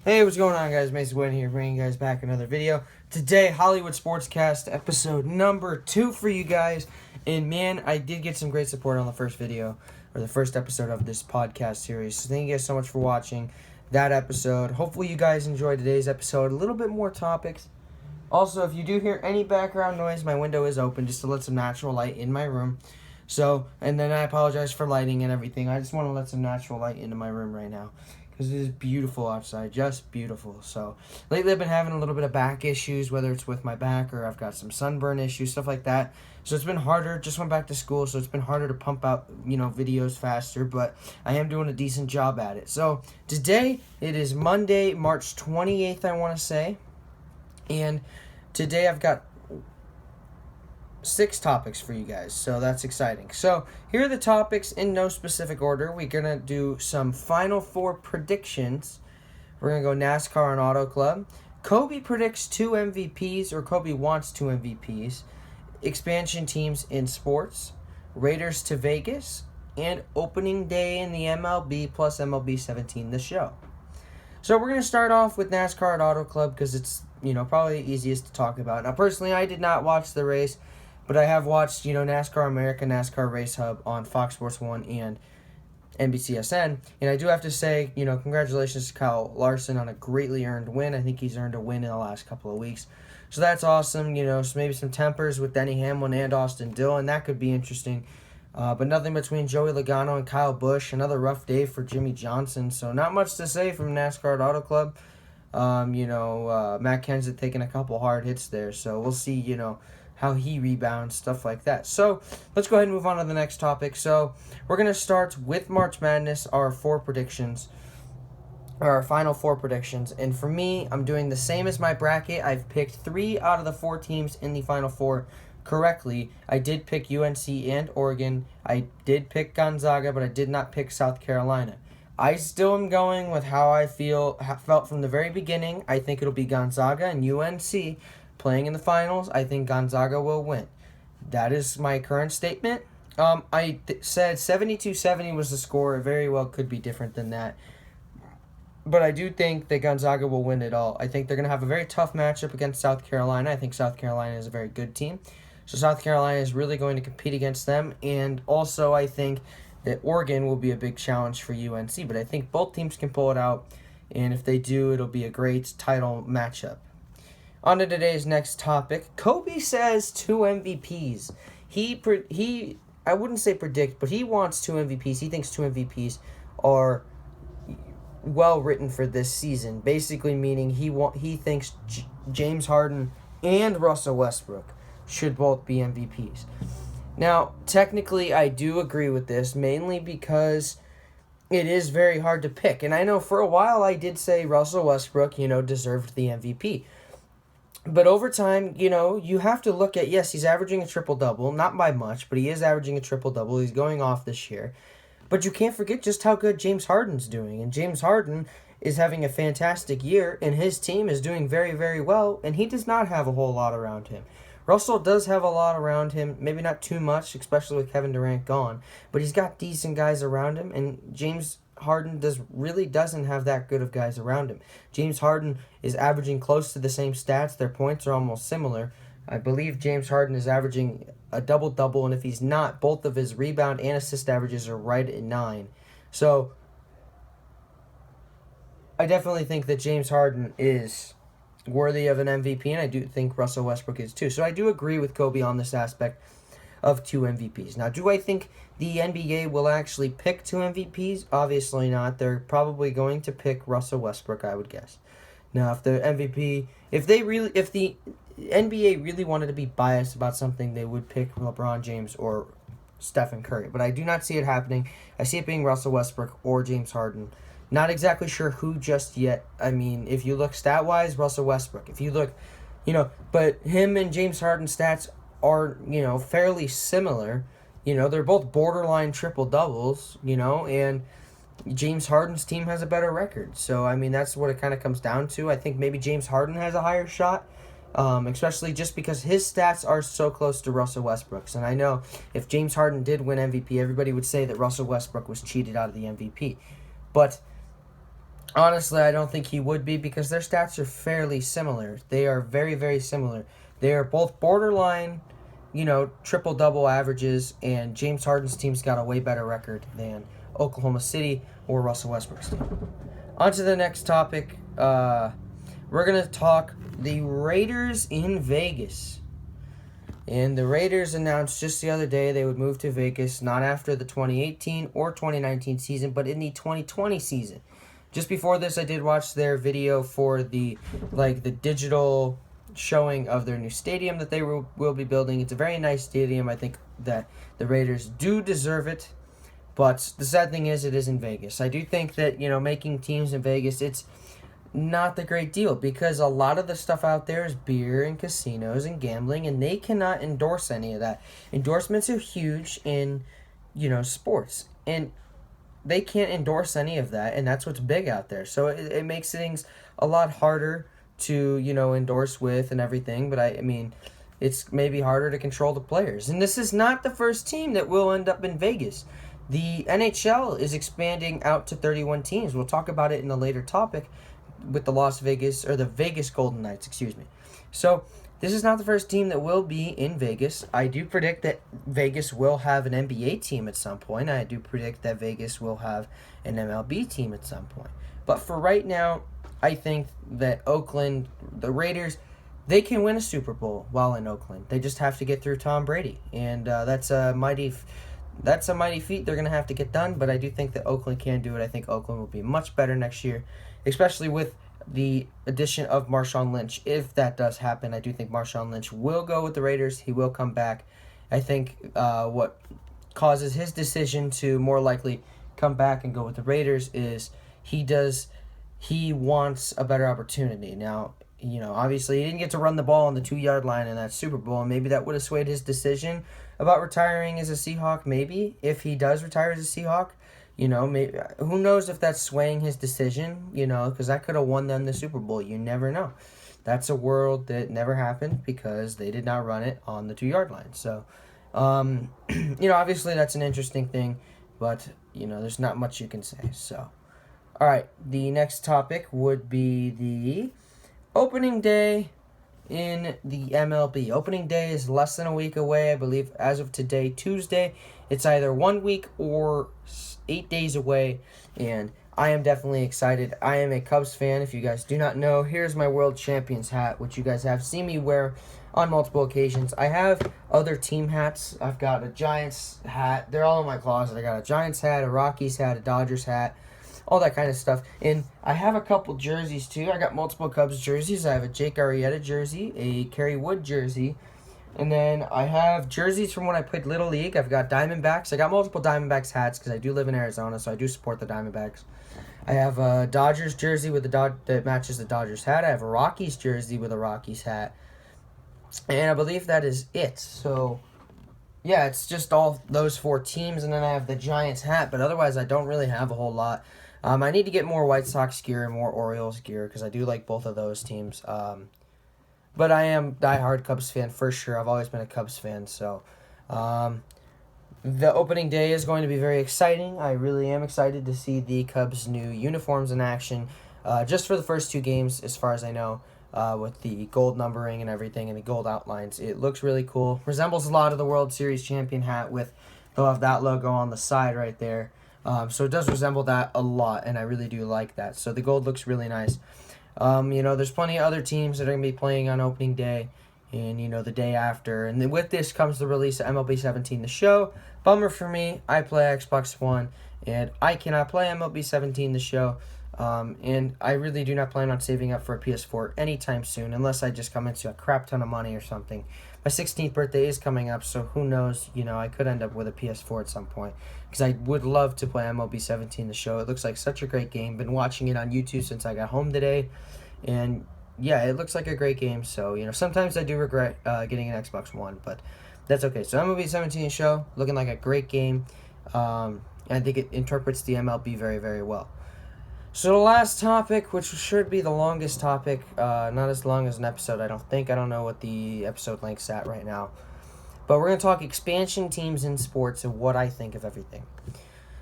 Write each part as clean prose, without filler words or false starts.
Hey, what's going on, guys? Mason Wynn here, bringing you guys back another video. Today, Hollywood Sportscast episode number 2 for you guys. And man, I did get some great support on the first video, or the first episode of this podcast series. So thank you guys so much for watching that episode. Hopefully you guys enjoyed today's episode. A little bit more topics. Also, if you do hear any background noise, my window is open just to let some natural light in my room. So, and then I apologize for lighting and everything. I just want to let some natural light into my room right now, because it is beautiful outside, just beautiful. So lately I've been having a little bit of back issues, whether it's with my back or I've got some sunburn issues, stuff like that. So it's been harder. Just went back to school, so it's been harder to pump out, videos faster, but I am doing a decent job at it. So today, it is Monday, March 28th, I want to say. And today I've got 6 topics for you guys, so that's exciting. So here are the topics in no specific order. We're gonna do some Final Four predictions. We're gonna go NASCAR and Auto Club. Kobe predicts 2 MVPs, or Kobe wants 2 MVPs. Expansion teams in sports. Raiders to Vegas. And opening day in the MLB plus MLB 17, the show. So we're gonna start off with NASCAR and Auto Club because it's probably the easiest to talk about. Now personally, I did not watch the race, but I have watched, NASCAR America, NASCAR Race Hub on Fox Sports 1 and NBCSN. And I do have to say, congratulations to Kyle Larson on a greatly earned win. I think he's earned a win in the last couple of weeks. So that's awesome. So maybe some tempers with Denny Hamlin and Austin Dillon. That could be interesting. But nothing between Joey Logano and Kyle Busch. Another rough day for Jimmy Johnson. So not much to say from NASCAR Auto Club. Matt Kenseth taking a couple hard hits there. So we'll see, how he rebounds, stuff like that. So let's go ahead and move on to the next topic. So we're going to start with March Madness, our final 4 predictions. And for me, I'm doing the same as my bracket. I've picked 3 out of the 4 teams in the Final Four correctly. I did pick UNC and Oregon. I did pick Gonzaga, but I did not pick South Carolina. I still am going with how I felt from the very beginning. I think it'll be Gonzaga and UNC playing in the finals. I think Gonzaga will win. That is my current statement. I said 72-70 was the score. It very well could be different than that. But I do think that Gonzaga will win it all. I think they're going to have a very tough matchup against South Carolina. I think South Carolina is a very good team. So South Carolina is really going to compete against them. And also I think that Oregon will be a big challenge for UNC. But I think both teams can pull it out. And if they do, it'll be a great title matchup. On to today's next topic. Kobe says 2 MVPs. He I wouldn't say predict, but he wants 2 MVPs. He thinks 2 MVPs are well written for this season. Basically meaning he thinks James Harden and Russell Westbrook should both be MVPs. Now, technically I do agree with this, mainly because it is very hard to pick. And I know for a while I did say Russell Westbrook, deserved the MVP. But over time, you have to look at, yes, he's averaging a triple-double, not by much, but he is averaging a triple-double. He's going off this year. But you can't forget just how good James Harden's doing. And James Harden is having a fantastic year, and his team is doing very, very well, and he does not have a whole lot around him. Russell does have a lot around him, maybe not too much, especially with Kevin Durant gone, but he's got decent guys around him, and James Harden doesn't have that good of guys around him. James Harden is averaging close to the same stats. Their points are almost similar. I believe James Harden is averaging a double-double, and if he's not, both of his rebound and assist averages are right at 9. So I definitely think that James Harden is worthy of an MVP, and I do think Russell Westbrook is too. So I do agree with Kobe on this aspect of 2 MVPs. Now, do I think the NBA will actually pick 2 MVPs? Obviously not. They're probably going to pick Russell Westbrook, I would guess. Now, if the NBA really wanted to be biased about something, they would pick LeBron James or Stephen Curry. But I do not see it happening. I see it being Russell Westbrook or James Harden. Not exactly sure who just yet. I mean, if you look stat-wise, Russell Westbrook. If you look, but him and James Harden's stats are, fairly similar. They're both borderline triple-doubles, and James Harden's team has a better record. So, I mean, that's what it kind of comes down to. I think maybe James Harden has a higher shot, especially just because his stats are so close to Russell Westbrook's. And I know if James Harden did win MVP, everybody would say that Russell Westbrook was cheated out of the MVP. But Honestly, I don't think he would be because their stats are fairly similar. They are very, very similar. They are both borderline, triple-double averages, and James Harden's team's got a way better record than Oklahoma City or Russell Westbrook's team. On to the next topic. We're going to talk the Raiders in Vegas. And the Raiders announced just the other day they would move to Vegas not after the 2018 or 2019 season, but in the 2020 season. Just before this, I did watch their video for the digital showing of their new stadium that they will be building. It's a very nice stadium. I think that the Raiders do deserve it. But the sad thing is, it is in Vegas. I do think that, making teams in Vegas, it's not the great deal because a lot of the stuff out there is beer and casinos and gambling, and they cannot endorse any of that. Endorsements are huge in, sports, and they can't endorse any of that, and that's what's big out there. So it makes things a lot harder to, endorse with and everything, but I mean, it's maybe harder to control the players. And this is not the first team that will end up in Vegas. The NHL is expanding out to 31 teams. We'll talk about it in a later topic with the Vegas Golden Knights, excuse me. So this is not the first team that will be in Vegas. I do predict that Vegas will have an NBA team at some point. I do predict that Vegas will have an MLB team at some point. But for right now, I think that Oakland, the Raiders, they can win a Super Bowl while in Oakland. They just have to get through Tom Brady, and that's a mighty feat they're going to have to get done, but I do think that Oakland can do it. I think Oakland will be much better next year, especially with the addition of Marshawn Lynch. If that does happen, I do think Marshawn Lynch will go with the Raiders. He will come back. I think what causes his decision to more likely come back and go with the Raiders is he wants a better opportunity. Now, obviously he didn't get to run the ball on the 2-yard line in that Super Bowl, and maybe that would have swayed his decision about retiring as a Seahawk. Maybe if he does retire as a Seahawk, maybe, who knows if that's swaying his decision, because that could have won them the Super Bowl. You never know. That's a world that never happened because they did not run it on the 2-yard line. So, obviously that's an interesting thing, but, there's not much you can say. So, all right, the next topic would be the opening day in the MLB. Opening day is less than a week away, I believe, as of today, Tuesday. It's either 1 week or 8 days away, and I am definitely excited. I am a Cubs fan. If you guys do not know, here's my World Champions hat, which you guys have seen me wear on multiple occasions. I have other team hats. I've got a Giants hat. They're all in my closet. I got a Giants hat, a Rockies hat, a Dodgers hat, all that kind of stuff. And I have a couple jerseys, too. I got multiple Cubs jerseys. I have a Jake Arrieta jersey, a Kerry Wood jersey, and then I have jerseys from when I played Little League. I've got Diamondbacks. I got multiple Diamondbacks hats because I do live in Arizona, so I do support the Diamondbacks. I have a Dodgers jersey with that matches the Dodgers hat. I have a Rockies jersey with a Rockies hat. And I believe that is it. So, yeah, it's just all those 4 teams, and then I have the Giants hat. But otherwise, I don't really have a whole lot. I need to get more White Sox gear and more Orioles gear because I do like both of those teams. But I am a diehard Cubs fan for sure. I've always been a Cubs fan. So the opening day is going to be very exciting. I really am excited to see the Cubs' new uniforms in action just for the first 2 games, as far as I know, with the gold numbering and everything and the gold outlines. It looks really cool. Resembles a lot of the World Series champion hat they'll have that logo on the side right there. So it does resemble that a lot, and I really do like that. So the gold looks really nice. There's plenty of other teams that are going to be playing on opening day and, the day after. And then with this comes the release of MLB 17 The Show. Bummer for me. I play Xbox One, and I cannot play MLB 17 The Show. And I really do not plan on saving up for a PS4 anytime soon unless I just come into a crap ton of money or something. My 16th birthday is coming up, so who knows, I could end up with a PS4 at some point because I would love to play MLB 17 The Show. It looks like such a great game. Been watching it on YouTube since I got home today, and yeah, it looks like a great game. So, sometimes I do regret getting an Xbox One, but that's okay. So MLB 17 The Show, looking like a great game. And I think it interprets the MLB very, very well. So the last topic, which should be the longest topic, not as long as an episode, I don't think. I don't know what the episode length's at right now. But we're going to talk expansion teams in sports and what I think of everything.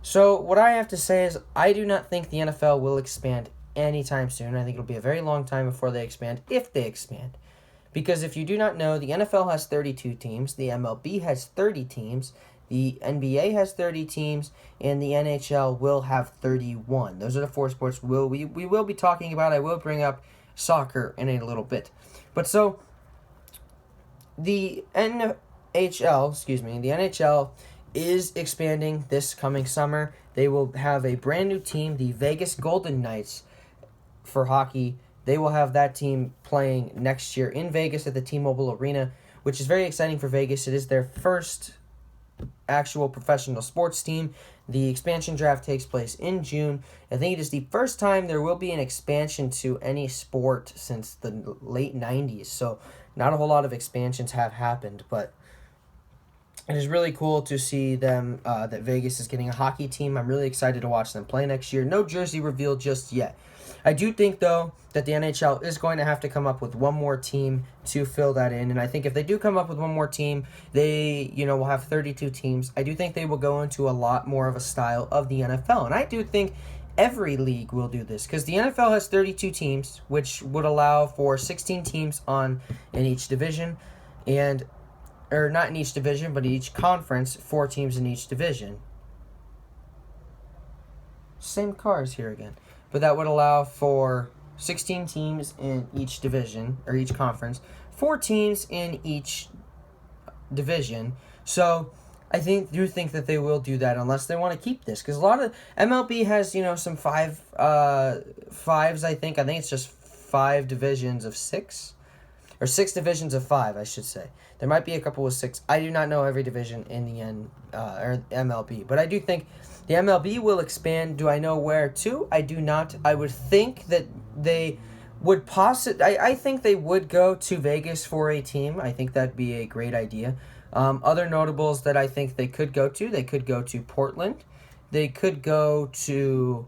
So what I have to say is I do not think the NFL will expand anytime soon. I think it'll be a very long time before they expand, if they expand. Because if you do not know, the NFL has 32 teams, the MLB has 30 teams, the NBA has 30 teams, and the NHL will have 31. Those are the 4 sports we will be talking about. I will bring up soccer in a little bit. But so, the NHL is expanding this coming summer. They will have a brand new team, the Vegas Golden Knights, for hockey. They will have that team playing next year in Vegas at the T-Mobile Arena, which is very exciting for Vegas. It is their first actual professional sports team. The expansion draft takes place in June. I think it is the first time there will be an expansion to any sport since the late 90s. So not a whole lot of expansions have happened, but it is really cool to see them, that Vegas is getting a hockey team. I'm really excited to watch them play next year. No jersey revealed just yet. I do think, though, that the NHL is going to have to come up with one more team to fill that in. And I think if they do come up with one more team, they, will have 32 teams. I do think they will go into a lot more of a style of the NFL. And I do think every league will do this, because the NFL has 32 teams, which would allow for 16 teams in each division, or not in each division, but each conference, 4 teams in each division. Same cars here again. But that would allow for 16 teams in each division, or each conference, 4 teams in each division. So I do think that they will do that, unless they want to keep this. Because a lot of MLB has, some fives, I think. I think it's just 5 divisions of 6. Or 6 divisions of 5, I should say. There might be a couple with 6. I do not know every division in the MLB. But I do think the MLB will expand. Do I know where to? I do not. I would think that they would I think they would go to Vegas for a team. I think that'd be a great idea. Other notables that I think they could go to Portland. They could go to...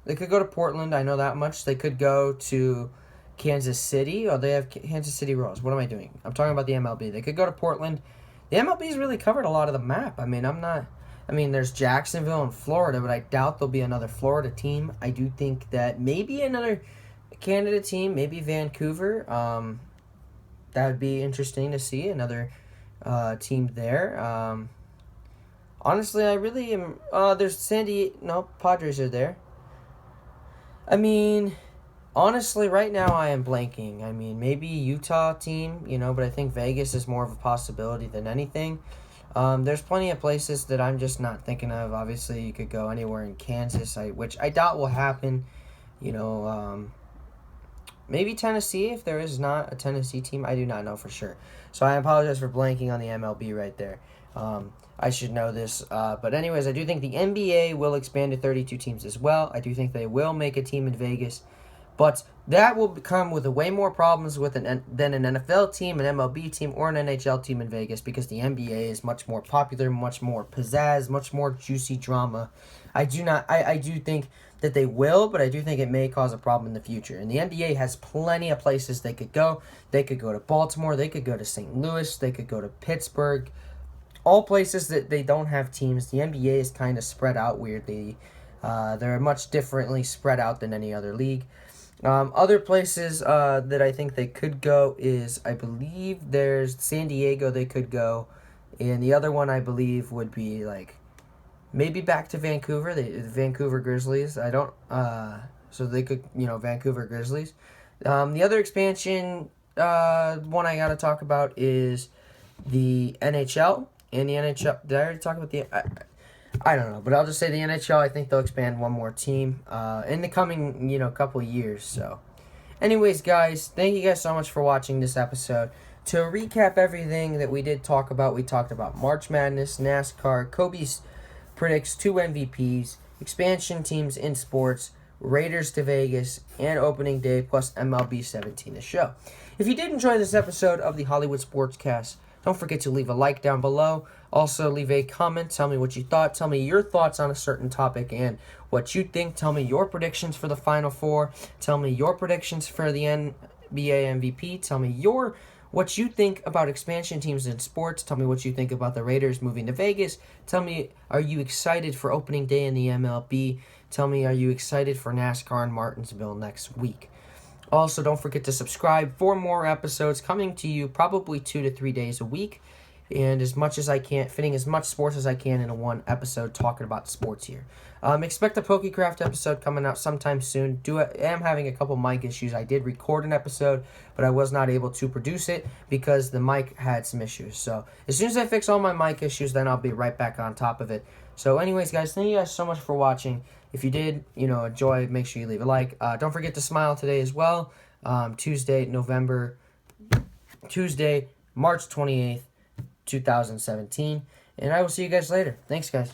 They could go to Portland, I know that much. They could go to Kansas City. Oh, they have Kansas City Royals. What am I doing? I'm talking about the MLB. They could go to Portland. The MLB's really covered a lot of the map. There's Jacksonville and Florida, but I doubt there'll be another Florida team. I do think that maybe another Canada team, maybe Vancouver. That would be interesting to see, another team there. Honestly, I really am... there's San Diego... No, Padres are there. Honestly, right now I am blanking. Maybe Utah team, but I think Vegas is more of a possibility than anything. There's plenty of places that I'm just not thinking of. Obviously, you could go anywhere in Kansas, which I doubt will happen. Maybe Tennessee, if there is not a Tennessee team. I do not know for sure. So I apologize for blanking on the MLB right there. I should know this. But anyways, I do think the NBA will expand to 32 teams as well. I do think they will make a team in Vegas. But that will come with way more problems than an NFL team, an MLB team, or an NHL team in Vegas, because the NBA is much more popular, much more pizzazz, much more juicy drama. I do think that they will, but I do think it may cause a problem in the future. And the NBA has plenty of places they could go. They could go to Baltimore. They could go to St. Louis. They could go to Pittsburgh. All places that they don't have teams. The NBA is kind of spread out weirdly. They're much differently spread out than any other league. Other places that I think they could go is, I believe there's San Diego they could go. And the other one I believe would be maybe back to Vancouver. The Vancouver Grizzlies. So they could, Vancouver Grizzlies. The other expansion one I got to talk about is the NHL. And the NHL, did I already talk about the... I don't know, but I'll just say the NHL, I think they'll expand one more team in the coming, couple years. So, anyways, guys, thank you guys so much for watching this episode. To recap everything that we did talk about, we talked about March Madness, NASCAR, Kobe predicts 2 MVPs, expansion teams in sports, Raiders to Vegas, and opening day, plus MLB 17, the show. If you did enjoy this episode of the Hollywood Sportscast, don't forget to leave a like down below. Also, leave a comment. Tell me what you thought. Tell me your thoughts on a certain topic and what you think. Tell me your predictions for the Final Four. Tell me your predictions for the NBA MVP. Tell me what you think about expansion teams in sports. Tell me what you think about the Raiders moving to Vegas. Tell me, are you excited for opening day in the MLB? Tell me, are you excited for NASCAR in Martinsville next week? Also, don't forget to subscribe for more episodes coming to you probably 2 to 3 days a week. And as much as I can, fitting as much sports as I can in one episode talking about sports here. Expect a PokeCraft episode coming out sometime soon. I am having a couple mic issues. I did record an episode, but I was not able to produce it because the mic had some issues. So as soon as I fix all my mic issues, then I'll be right back on top of it. So anyways, guys, thank you guys so much for watching. If you did, enjoy, make sure you leave a like. Don't forget to smile today as well. Tuesday, March 28th. 2017, and I will see you guys later. Thanks, guys.